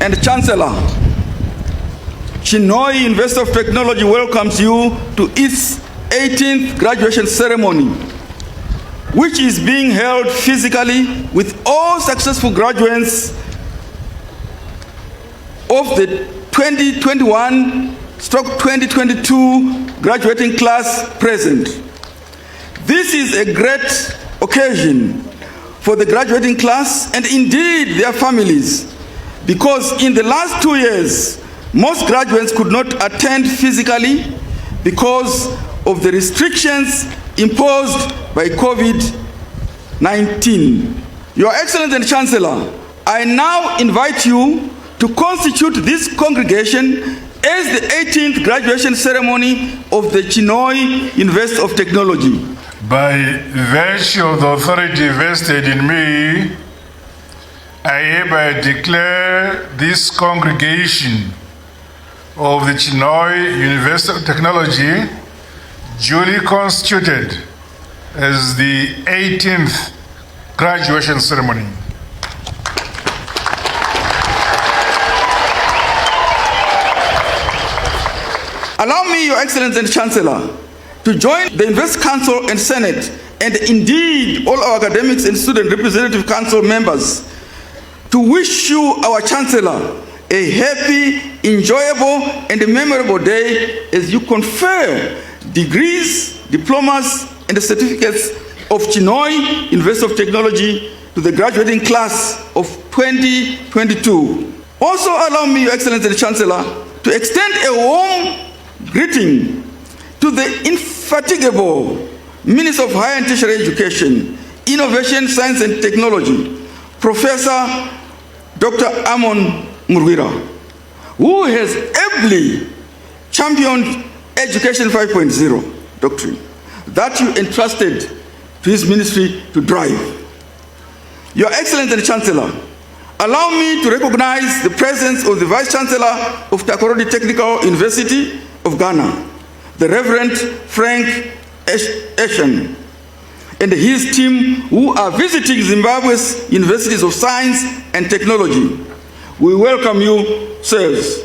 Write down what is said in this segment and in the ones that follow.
and Chancellor, Chinhoyi University of Technology welcomes you to its 18th graduation ceremony, which is being held physically with all successful graduates of the 2021/2022 graduating class present. This is a great occasion for the graduating class and indeed their families, because in the last 2 years, most graduates could not attend physically because of the restrictions imposed by COVID-19. Your Excellency and Chancellor, I now invite you to constitute this congregation as the 18th graduation ceremony of the Chinhoyi University of Technology. By virtue of the authority vested in me, I hereby declare this congregation of the Chinhoyi University of Technology duly constituted as the 18th graduation ceremony. Allow me, Your Excellency and Chancellor, to join the University Council and Senate, and indeed all our academics and student representative council members, to wish you, our Chancellor, a happy, enjoyable, and memorable day as you confer degrees, diplomas, and certificates of Chinhoyi University of Technology to the graduating class of 2022. Also allow me, Your Excellency and Chancellor, to extend a warm greeting to the indefatigable Minister of Higher and Tertiary Education, Innovation, Science and Technology, Professor Dr. Amon Murwira, who has ably championed Education 5.0 doctrine that you entrusted to his ministry to drive. Your Excellency and Chancellor, allow me to recognize the presence of the Vice Chancellor of Takoradi Technical University of Ghana, the Reverend Frank Eshen, and his team who are visiting Zimbabwe's Universities of Science and Technology. We welcome you, sirs.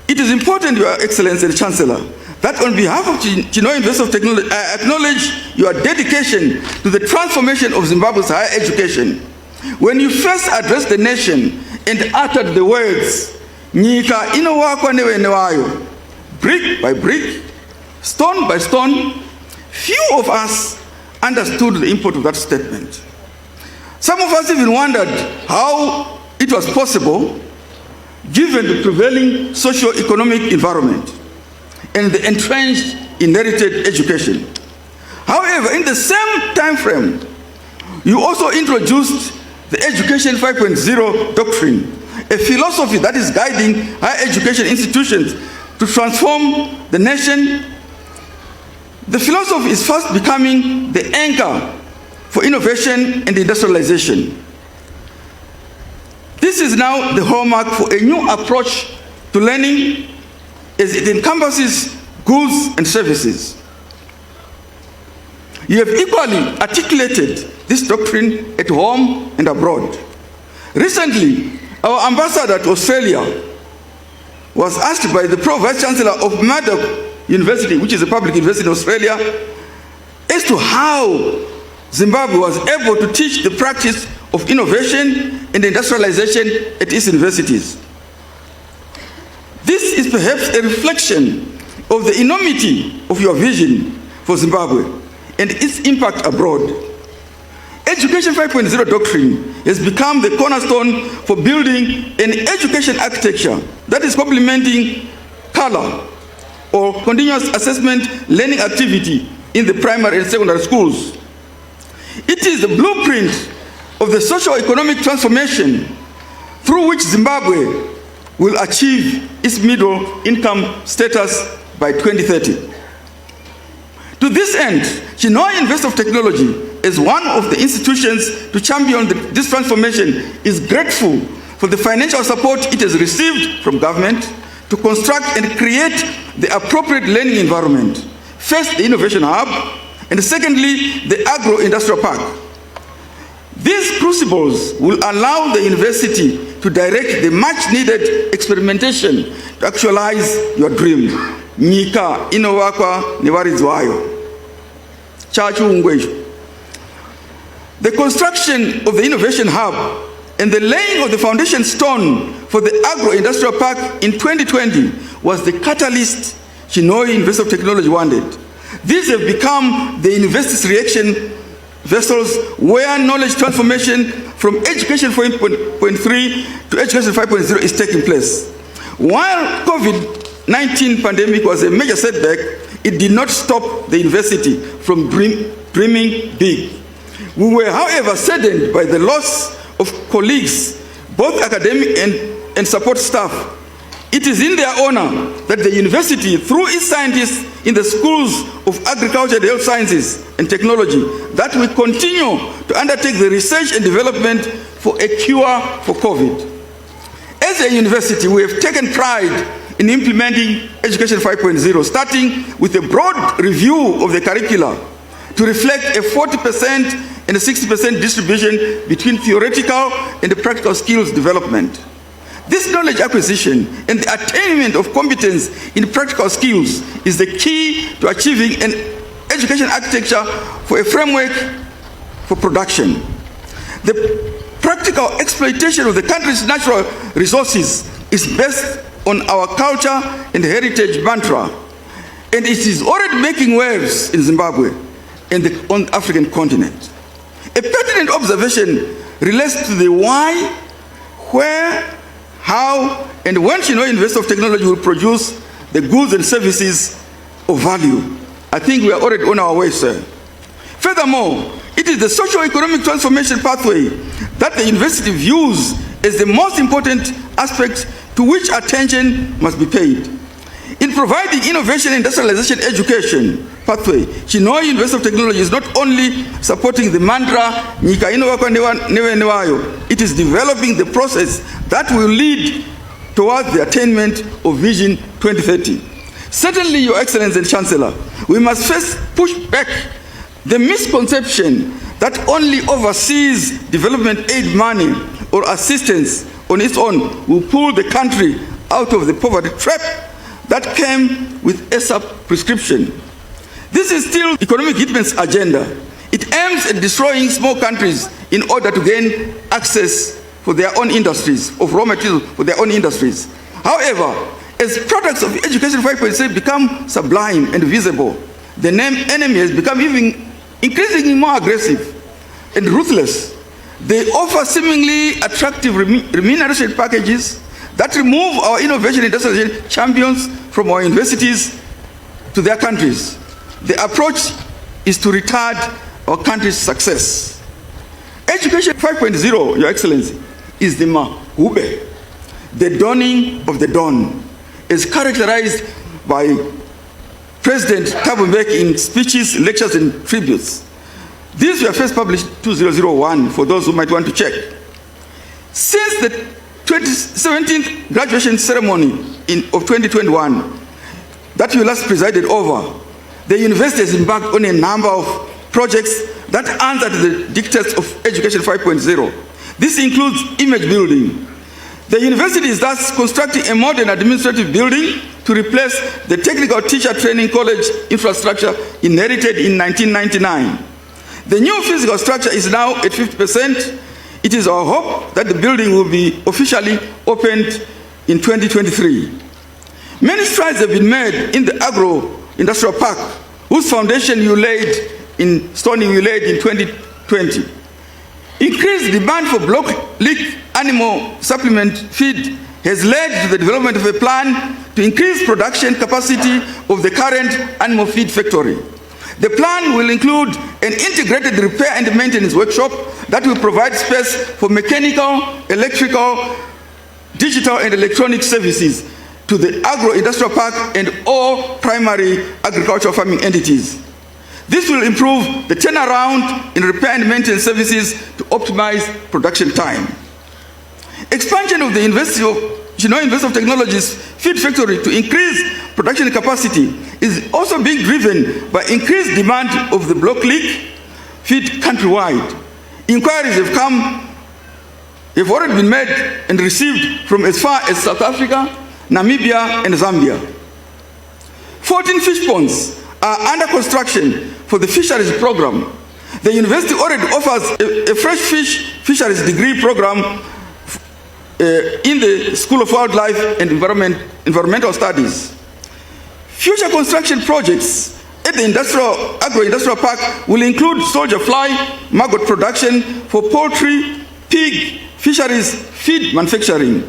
It is important, Your Excellency and Chancellor, that on behalf of Chinhoyi University of Technology, I acknowledge your dedication to the transformation of Zimbabwe's higher education. When you first addressed the nation and uttered the words, Nyika inowakwa newene wayo, brick by brick, stone by stone, few of us understood the import of that statement. Some of us even wondered how it was possible given the prevailing socio-economic environment and the entrenched inherited education. However, in the same time frame, you also introduced the Education 5.0 doctrine, a philosophy that is guiding higher education institutions to transform the nation. The philosophy is fast becoming the anchor for innovation and industrialization. This is now the hallmark for a new approach to learning as it encompasses goods and services. You have equally articulated this doctrine at home and abroad. Recently, our ambassador to Australia was asked by the Pro-Vice Chancellor of Mnangagwa University, which is a public university in Australia, as to how Zimbabwe was able to teach the practice of innovation and industrialization at its universities. This is perhaps a reflection of the enormity of your vision for Zimbabwe and its impact abroad. Education 5.0 doctrine has become the cornerstone for building an education architecture that is complementing color or continuous assessment learning activity in the primary and secondary schools. It is the blueprint of the socio-economic transformation through which Zimbabwe will achieve its middle income status by 2030. To this end, Chinhoyi University of Technology, as one of the institutions to champion this transformation, is grateful for the financial support it has received from government to construct and create the appropriate learning environment. First, the Innovation Hub, and secondly, the Agro-Industrial Park. These crucibles will allow the university to direct the much-needed experimentation to actualize your dream. Nyika inovakwa nevaridzwayo. Chachiungwecho. The construction of the Innovation Hub and the laying of the foundation stone for the agro-industrial park in 2020 was the catalyst Chinhoyi University of Technology wanted. These have become the university's reaction vessels where knowledge transformation from Education 4.3 to Education 5.0 is taking place. While COVID-19 pandemic was a major setback, it did not stop the university from dreaming big. We were, however, saddened by the loss of colleagues, both academic and support staff. It is in their honor that the university, through its scientists in the schools of agriculture and health sciences and technology, that we continue to undertake the research and development for a cure for COVID. As a university, we have taken pride in implementing Education 5.0, starting with a broad review of the curricula to reflect a 40% and a 60% distribution between theoretical and the practical skills development. This knowledge acquisition and the attainment of competence in practical skills is the key to achieving an education architecture for a framework for production. The practical exploitation of the country's natural resources is based on our culture and heritage mantra, and it is already making waves in Zimbabwe and on the African continent. A pertinent observation relates to the why, where, how, and when Chinhoyi University of Technology will produce the goods and services of value. I think we are already on our way, sir. Furthermore, it is the socio-economic transformation pathway that the university views as the most important aspect to which attention must be paid. In providing innovation and industrialization education pathway, Chinhoyi University of Technology is not only supporting the mantra, Nyika inovakwa nevayo, it is developing the process that will lead towards the attainment of Vision 2030. Certainly, Your Excellency and Chancellor, we must first push back the misconception that only overseas development aid money or assistance on its own will pull the country out of the poverty trap that came with ASAP prescription. This is still economic hitman's agenda. It aims at destroying small countries in order to gain access for their own industries, of raw materials for their own industries. However, as products of Education 5.0 become sublime and visible, the enemy has become even increasingly more aggressive and ruthless. They offer seemingly attractive remuneration packages that remove our innovation industrial champions from our universities to their countries. The approach is to retard our country's success. Education 5.0, Your Excellency, is the mahube, the dawning of the dawn, as characterized by President Thabo Mbeki in speeches, lectures, and tributes. These were first published in 2001, for those who might want to check. Since the 17th graduation ceremony of 2021 that you last presided over, the university has embarked on a number of projects that answer to the dictates of Education 5.0. This includes image building. The university is thus constructing a modern administrative building to replace the Technical Teacher Training College infrastructure inherited in 1999. The new physical structure is now at 50%. It is our hope that the building will be officially opened in 2023. Many strides have been made in the agro-industrial park, whose foundation you laid in 2020. Increased demand for block leak animal supplement feed has led to the development of a plan to increase production capacity of the current animal feed factory. The plan will include an integrated repair and maintenance workshop that will provide space for mechanical, electrical, digital, and electronic services to the agro-industrial park and all primary agricultural farming entities. This will improve the turnaround in repair and maintenance services to optimize production time. Expansion of the Chinhoyi University of Technology's feed factory to increase production capacity is also being driven by increased demand of the block leak feed countrywide. Inquiries have already been made and received from as far as South Africa, Namibia, and Zambia. 14 fish ponds are under construction for the fisheries program. The university already offers a fresh fisheries degree program in the School of Wildlife and Environmental Studies. Future construction projects at the agro-industrial park will include soldier fly maggot production for poultry, pig, fisheries, feed manufacturing.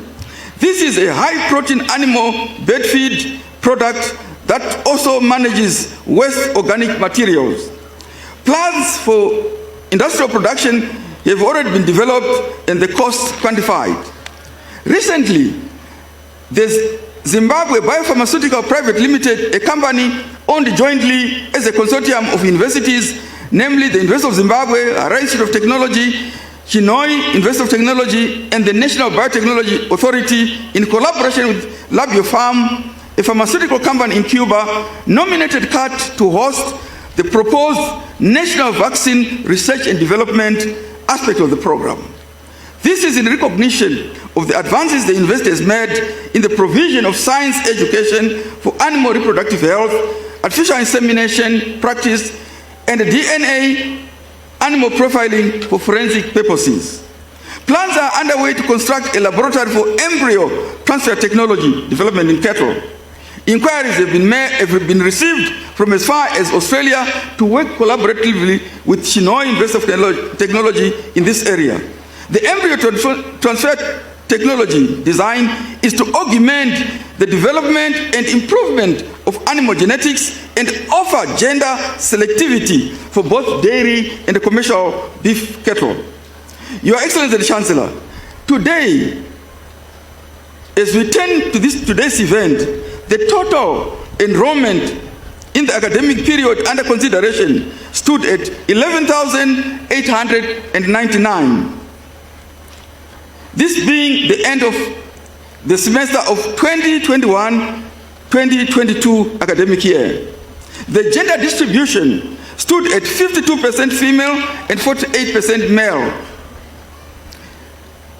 This is a high-protein animal bed feed product that also manages waste organic materials. Plans for industrial production have already been developed and the cost quantified. Recently, the Zimbabwe Biopharmaceutical Private Limited, a company owned jointly as a consortium of universities, namely the University of Zimbabwe, Harare Institute of Technology, Chinhoyi University of Technology, and the National Biotechnology Authority, in collaboration with LabioPharm, a pharmaceutical company in Cuba, nominated CAT to host the proposed National Vaccine Research and Development aspect of the program. This is in recognition of the advances the university has made in the provision of science education for animal reproductive health, artificial insemination practice, and DNA animal profiling for forensic purposes. Plans are underway to construct a laboratory for embryo transfer technology development in cattle. Inquiries have been received from as far as Australia to work collaboratively with Chinhoyi University of Technology in this area. The embryo transfer technology design is to augment the development and improvement of animal genetics and offer gender selectivity for both dairy and commercial beef cattle. Your Excellency the Chancellor, today, as we turn to today's event, the total enrollment in the academic period under consideration stood at 11,899. This being the end of the semester of 2021-2022 academic year. The gender distribution stood at 52% female and 48% male.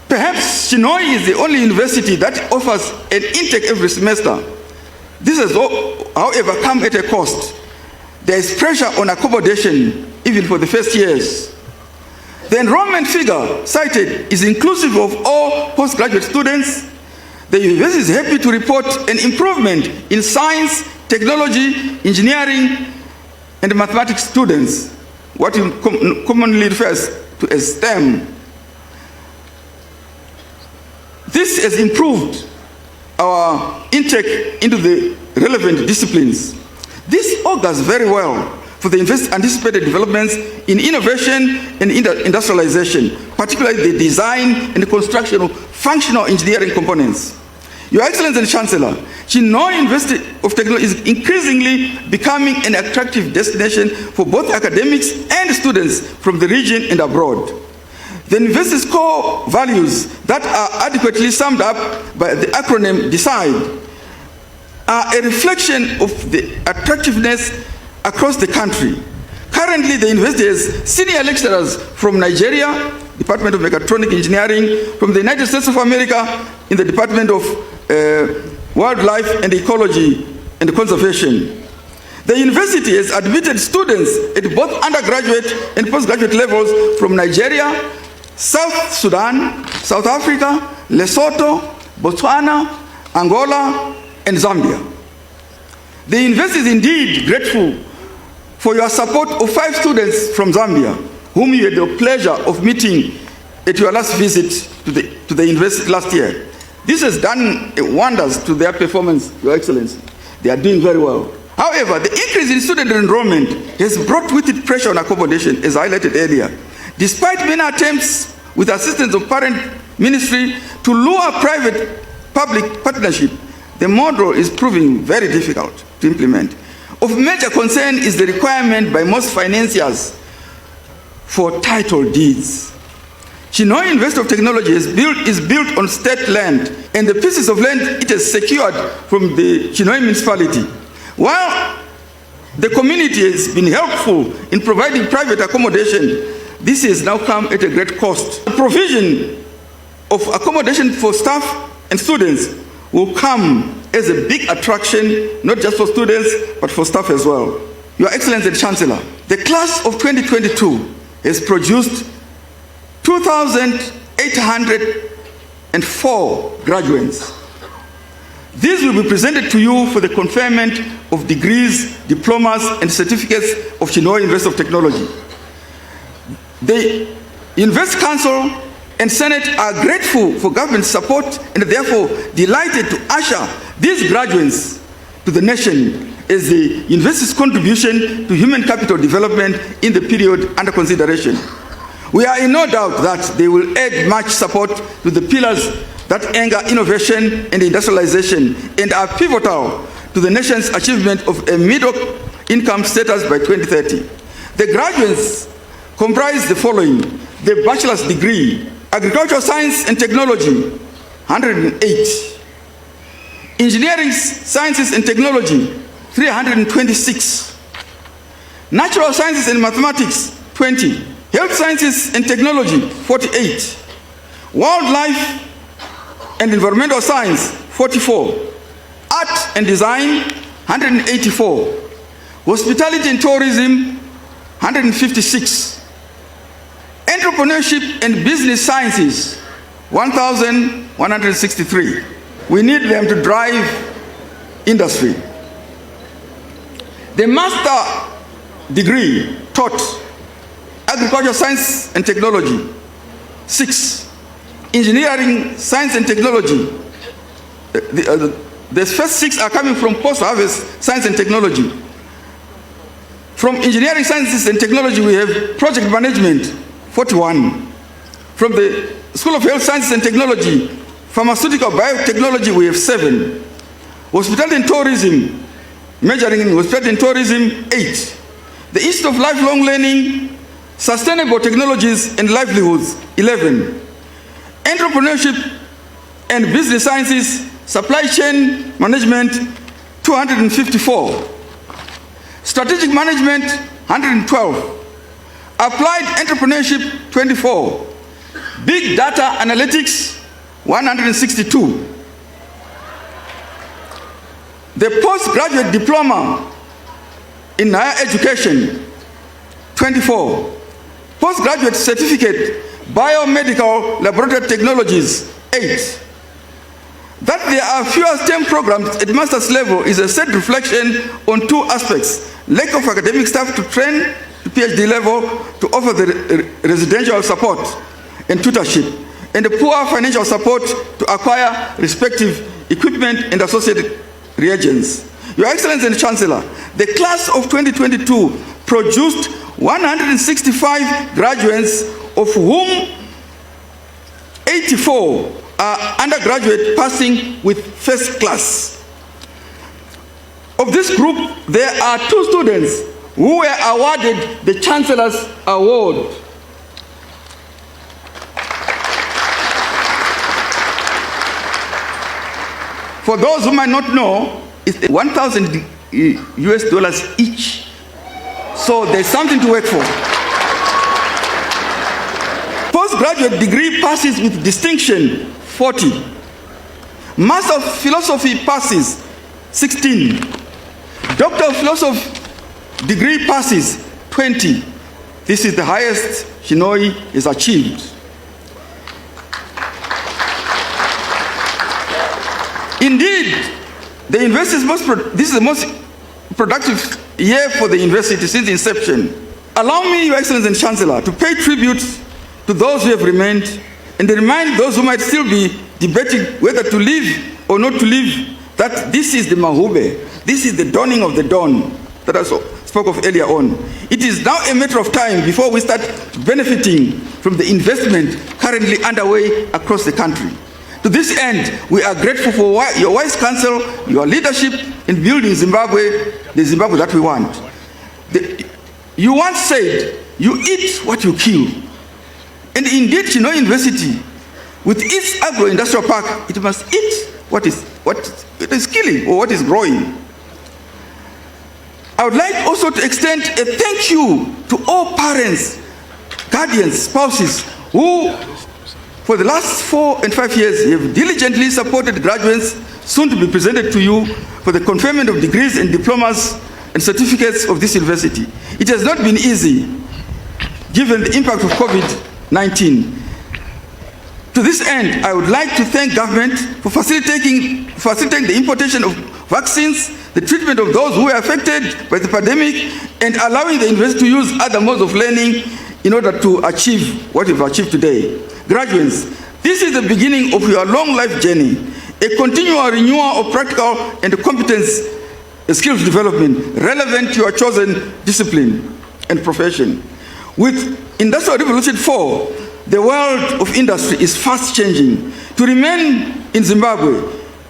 Perhaps Chinhoyi is the only university that offers an intake every semester. This has, however, come at a cost. There is pressure on accommodation even for the first years. The enrollment figure cited is inclusive of all postgraduate students. The university is happy to report an improvement in science, technology, engineering, and mathematics students, what commonly refers to as STEM. This has improved our intake into the relevant disciplines. This augurs very well for the anticipated developments in innovation and industrialization, particularly the design and the construction of functional engineering components. Your Excellency the Chancellor, Chinhoyi University of Technology is increasingly becoming an attractive destination for both academics and students from the region and abroad. The university's core values that are adequately summed up by the acronym DECIDE are a reflection of the attractiveness across the country. Currently, the university has senior lecturers from Nigeria, Department of Mechatronic Engineering, from the United States of America in the Department of Wildlife and Ecology and Conservation. The university has admitted students at both undergraduate and postgraduate levels from Nigeria, South Sudan, South Africa, Lesotho, Botswana, Angola, and Zambia. The university is indeed grateful for your support of 5 students from Zambia, whom you had the pleasure of meeting at your last visit to the university last year. This has done wonders to their performance, Your Excellency. They are doing very well. However, the increase in student enrollment has brought with it pressure on accommodation, as highlighted earlier. Despite many attempts with assistance of parent ministry to lure private-public partnership, the model is proving very difficult to implement. Of major concern is the requirement by most financiers for title deeds. Chinhoyi University of Technology is built on state land, and the pieces of land it has secured from the Chinhoyi municipality. While the community has been helpful in providing private accommodation, this has now come at a great cost. The provision of accommodation for staff and students will come as a big attraction, not just for students, but for staff as well. Your Excellency the Chancellor, the class of 2022 has produced 2,804 graduates. These will be presented to you for the conferment of degrees, diplomas, and certificates of Chinhoyi University of Technology. The University Council and Senate are grateful for government support and therefore delighted to usher these graduates to the nation as the university's contribution to human capital development in the period under consideration. We are in no doubt that they will add much support to the pillars that anchor innovation and industrialization and are pivotal to the nation's achievement of a middle-income status by 2030. The graduates comprise the following: the bachelor's degree, agricultural science and technology, 108. Engineering sciences and technology, 326. Natural sciences and mathematics, 20. Health sciences and technology, 48. Wildlife and environmental science, 44. Art and design, 184. Hospitality and tourism, 156. Entrepreneurship and business sciences, 1,163. We need them to drive industry. The master degree taught agricultural science and technology, 6. Engineering science and technology. The first 6 are coming from post-harvest science and technology. From engineering sciences and technology, we have project management, 41. From the School of Health Sciences and Technology, pharmaceutical biotechnology, we have 7. Hospitality and tourism, majoring in hospitality and tourism, 8. The Institute of Lifelong Learning, sustainable technologies and livelihoods, 11. Entrepreneurship and business sciences, supply chain management, 254. Strategic management, 112. Applied entrepreneurship, 24. Big data analytics, 162. The postgraduate diploma in higher education, 24. Postgraduate certificate, biomedical laboratory technologies, 8. That there are fewer STEM programs at master's level is a sad reflection on 2 aspects: lack of academic staff to train to PhD level to offer the residential support and tutorship, and the poor financial support to acquire respective equipment and associated reagents. Your Excellency and Chancellor, the class of 2022 produced 165 graduates, of whom 84 are undergraduate passing with first class. Of this group, there are 2 students who were awarded the Chancellor's Award. For those who might not know, it's $1,000 US each. So there's something to work for. Postgraduate degree passes with distinction, 40. Master of Philosophy passes, 16. Doctor of Philosophy degree passes, 20. This is the highest Chinhoyi has achieved. Indeed, the university's this is the most productive year for the university since inception. Allow me, Your Excellency and Chancellor, to pay tribute to those who have remained and remind those who might still be debating whether to leave or not to leave that this is the Mahube, this is the dawning of the dawn that I spoke of earlier on. It is now a matter of time before we start benefiting from the investment currently underway across the country. To this end, we are grateful for your wise counsel, your leadership in building Zimbabwe, the Zimbabwe that we want. You once said, you eat what you kill. And indeed, Chinhoyi University, with its agro-industrial park, it must eat what it is killing or what is growing. I would like also to extend a thank you to all parents, guardians, spouses, who for the last 4 and 5 years have diligently supported graduates soon to be presented to you for the conferment of degrees and diplomas and certificates of this university. It has not been easy, given the impact of COVID-19. To this end, I would like to thank government for facilitating the importation of vaccines, the treatment of those who were affected by the pandemic, and allowing the university to use other modes of learning in order to achieve what we've achieved today. Graduates, this is the beginning of your long life journey, a continual renewal of practical and competence skills development relevant to your chosen discipline and profession. With Industrial Revolution 4, the world of industry is fast changing. To remain in Zimbabwe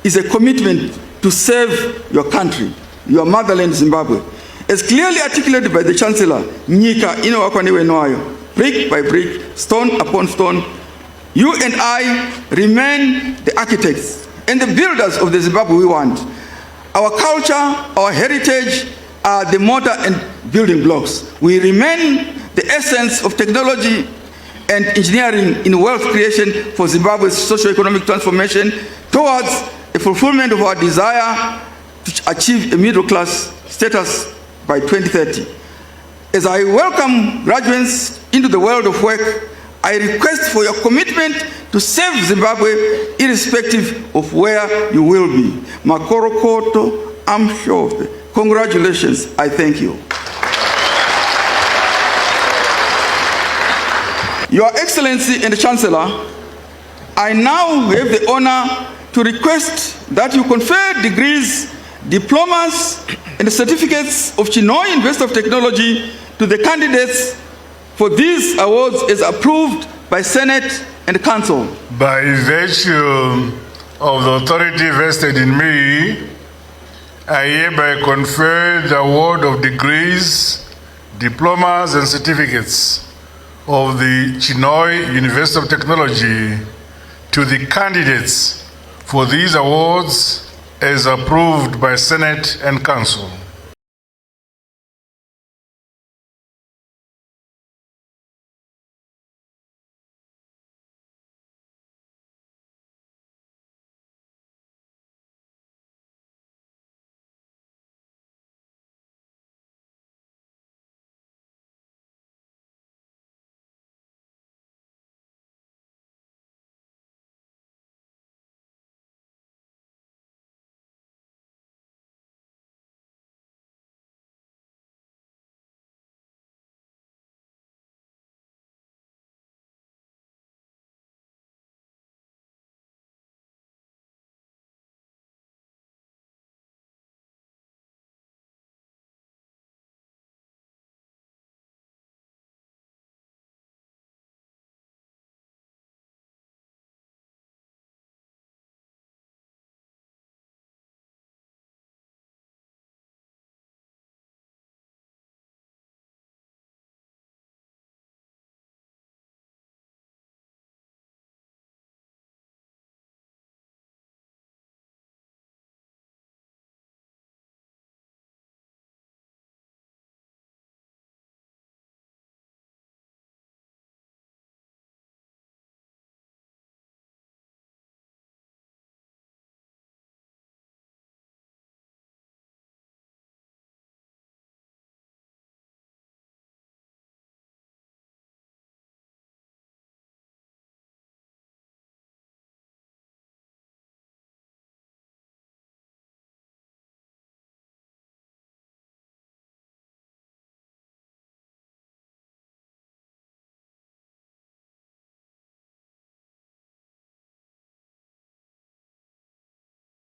is a commitment to serve your country, your motherland Zimbabwe. As clearly articulated by the Chancellor, Nyika inowakwa newe noayo, brick by brick, stone upon stone, you and I remain the architects and the builders of the Zimbabwe we want. Our culture, our heritage are the mortar and building blocks. We remain the essence of technology and engineering in wealth creation for Zimbabwe's socio-economic transformation towards a fulfillment of our desire to achieve a middle-class status by 2030. As I welcome graduates into the world of work, I request for your commitment to serve Zimbabwe irrespective of where you will be. Makoro koto, amshofe. Congratulations, I thank you. Your Excellency and Chancellor, I now have the honor to request that you confer degrees, diplomas, and certificates of Chinhoyi University of Technology to the candidates for these awards as approved by Senate and Council. By virtue of the authority vested in me, I hereby confer the award of degrees, diplomas, and certificates of the Chinhoyi University of Technology to the candidates for these awards as approved by Senate and Council.